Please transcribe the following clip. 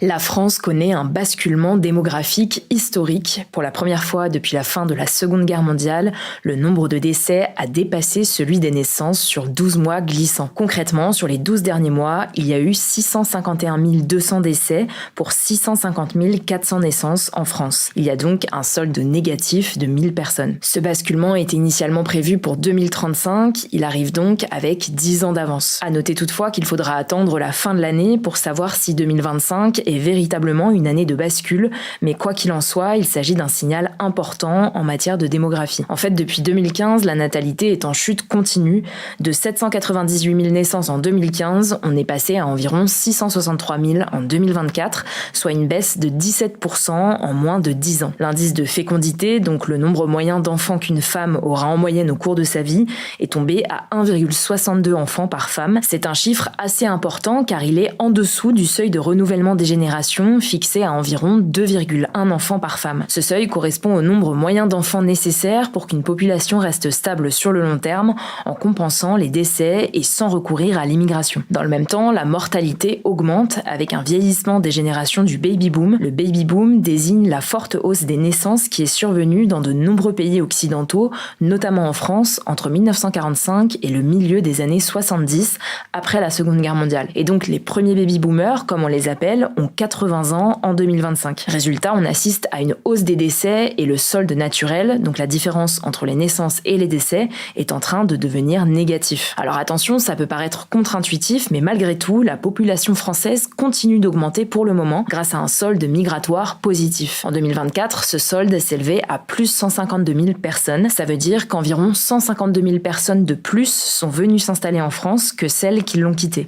La France connaît un basculement démographique historique. Pour la première fois depuis la fin de la Seconde Guerre mondiale, le nombre de décès a dépassé celui des naissances sur 12 mois glissants. Concrètement, sur les 12 derniers mois, il y a eu 651 200 décès pour 650 400 naissances en France. Il y a donc un solde négatif de 1000 personnes. Ce basculement était initialement prévu pour 2035, il arrive donc avec 10 ans d'avance. À noter toutefois qu'il faudra attendre la fin de l'année pour savoir si 2025 est véritablement une année de bascule, mais quoi qu'il en soit, il s'agit d'un signal important en matière de démographie. En fait, depuis 2015, la natalité est en chute continue. De 798 000 naissances en 2015, on est passé à environ 663 000 en 2024, soit une baisse de 17% en moins de 10 ans. L'indice de fécondité, donc le nombre moyen d'enfants qu'une femme aura en moyenne au cours de sa vie, est tombé à 1,62 enfants par femme. C'est un chiffre assez important car il est en dessous du seuil de renouvellement des générations fixé à environ 2,1 enfants par femme. Ce seuil correspond au nombre moyen d'enfants nécessaires pour qu'une population reste stable sur le long terme en compensant les décès et sans recourir à l'immigration. Dans le même temps, la mortalité augmente avec un vieillissement des générations du baby-boom. Le baby-boom désigne la forte hausse des naissances qui est survenue dans de nombreux pays occidentaux, notamment en France, entre 1945 et le milieu des années 70, après la Seconde Guerre mondiale. Et donc les premiers baby-boomers, comme on les appelle, ont 80 ans en 2025. Résultat, on assiste à une hausse des décès et le solde naturel, donc la différence entre les naissances et les décès, est en train de devenir négatif. Alors attention, ça peut paraître contre-intuitif, mais malgré tout, la population française continue d'augmenter pour le moment grâce à un solde migratoire positif. En 2024, ce solde s'élevait à plus 152 000 personnes. Ça veut dire qu'environ 152 000 personnes de plus sont venues s'installer en France que celles qui l'ont quitté.